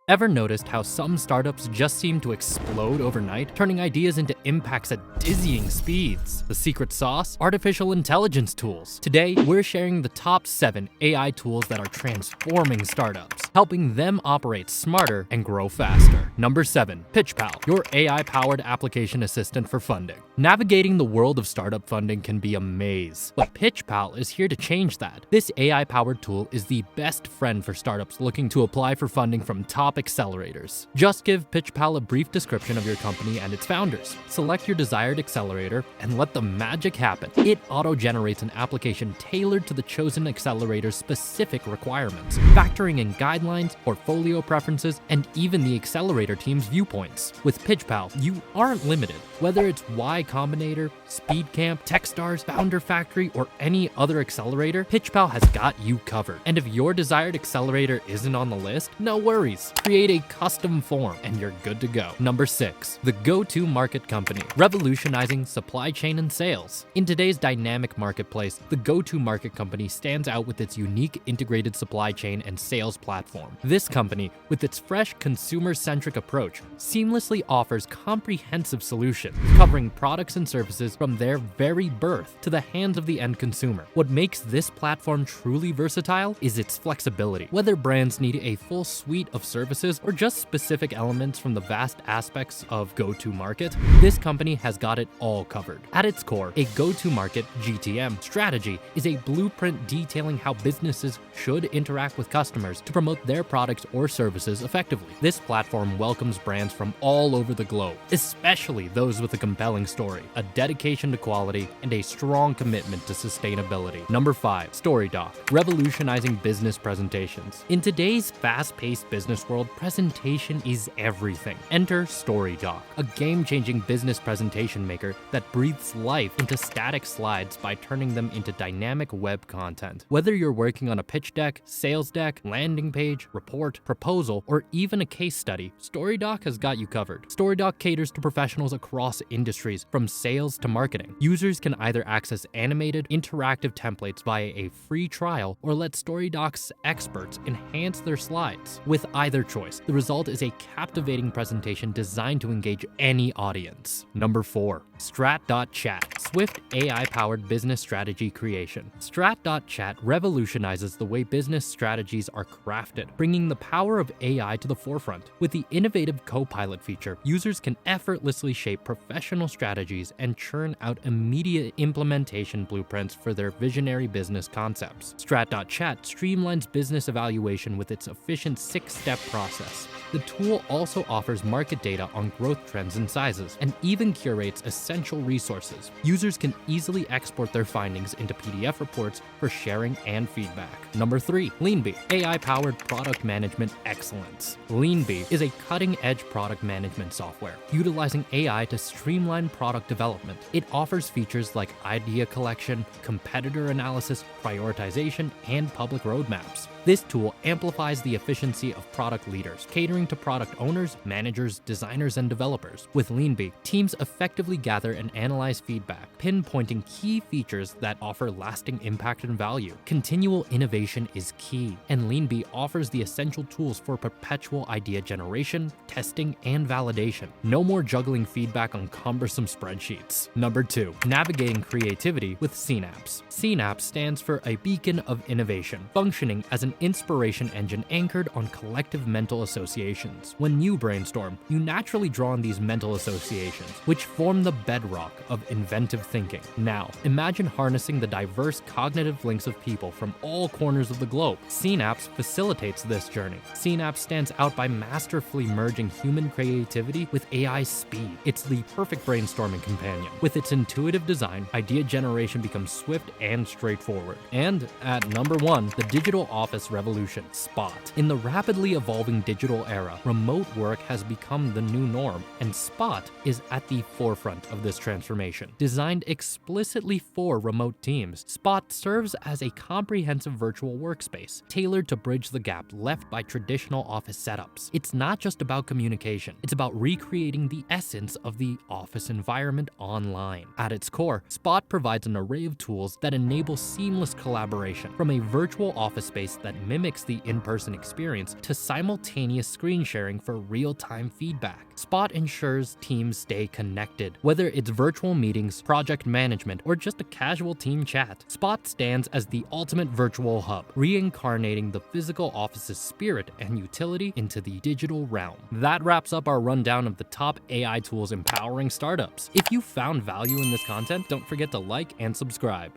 Ever noticed how some startups just seem to explode overnight, turning ideas into impacts at dizzying speeds? The secret sauce? Artificial intelligence tools. Today, we're sharing the top 7 AI tools that are transforming startups, helping them operate smarter and grow faster. Number 7, PitchPal, your AI-powered application assistant for funding. Navigating the world of startup funding can be a maze, but PitchPal is here to change that. This AI-powered tool is the best friend for startups looking to apply for funding from top accelerators. Just give PitchPal a brief description of your company and its founders. Select your desired accelerator and let the magic happen. It auto-generates an application tailored to the chosen accelerator's specific requirements, factoring in guidelines, portfolio preferences, and even the accelerator team's viewpoints. With PitchPal, you aren't limited. Whether it's Y Combinator, SpeedCamp, Techstars, Founder Factory, or any other accelerator, PitchPal has got you covered. And if your desired accelerator isn't on the list, no worries. Create a custom form and you're good to go. Number 6, the GoToMarket company, revolutionizing supply chain and sales. In today's dynamic marketplace, the GoToMarket company stands out with its unique integrated supply chain and sales platform. This company, with its fresh consumer-centric approach, seamlessly offers comprehensive solutions, covering products and services from their very birth to the hands of the end consumer. What makes this platform truly versatile is its flexibility. Whether brands need a full suite of services or just specific elements from the vast aspects of go-to-market, this company has got it all covered. At its core, a go-to-market GTM strategy is a blueprint detailing how businesses should interact with customers to promote their products or services effectively. This platform welcomes brands from all over the globe, especially those with a compelling story, a dedication to quality, and a strong commitment to sustainability. Number 5, Storydoc, revolutionizing business presentations. In today's fast-paced business world, presentation is everything. Enter Storydoc, a game-changing business presentation maker that breathes life into static slides by turning them into dynamic web content. Whether you're working on a pitch deck, sales deck, landing page, report, proposal, or even a case study, Storydoc has got you covered. Storydoc caters to professionals across industries, from sales to marketing. Users can either access animated, interactive templates via a free trial or let Storydoc's experts enhance their slides. With either choice, the result is a captivating presentation designed to engage any audience. Number 4, StratChat, swift AI-powered business strategy creation. StratChat revolutionizes the way business strategies are crafted, bringing the power of AI to the forefront. With the innovative Copilot feature, users can effortlessly shape professional strategies and churn out immediate implementation blueprints for their visionary business concepts. StratChat streamlines business evaluation with its efficient 6-step process. The tool also offers market data on growth trends and sizes, and even curates essential resources. Users can easily export their findings into PDF reports for sharing and feedback. Number 3, LeanBe, AI-powered product management excellence. LeanBe is a cutting-edge product management software, utilizing AI to streamline product development. It offers features like idea collection, competitor analysis, prioritization, and public roadmaps. This tool amplifies the efficiency of product leaders, catering to product owners, managers, designers, and developers. With LeanBe, teams effectively gather and analyze feedback, pinpointing key features that offer lasting impact and value. Continual innovation is key, and LeanBe offers the essential tools for perpetual idea generation, testing, and validation. No more juggling feedback on cumbersome spreadsheets. Number 2, navigating creativity with Seenapse. Seenapse stands for a beacon of innovation, functioning as an inspiration engine anchored on collective mental associations. When you brainstorm, you naturally draw on these mental associations, which form the bedrock of inventive thinking. Now, imagine harnessing the diverse cognitive links of people from all corners of the globe. Seenapse facilitates this journey. Seenapse stands out by masterfully merging human creativity with AI speed. It's the perfect brainstorming companion. With its intuitive design, idea generation becomes swift and straightforward. And at number 1, the digital office revolution, Spot. In the rapidly evolving digital era, remote work has become the new norm, and Spot is at the forefront of this transformation. Designed explicitly for remote teams, Spot serves as a comprehensive virtual workspace, tailored to bridge the gap left by traditional office setups. It's not just about communication, it's about recreating the essence of the office environment online. At its core, Spot provides an array of tools that enable seamless collaboration, from a virtual office space that that mimics the in-person experience to simultaneous screen sharing for real-time feedback. Spot ensures teams stay connected. Whether it's virtual meetings, project management, or just a casual team chat, Spot stands as the ultimate virtual hub, reincarnating the physical office's spirit and utility into the digital realm. That wraps up our rundown of the top AI tools empowering startups. If you found value in this content, don't forget to like and subscribe.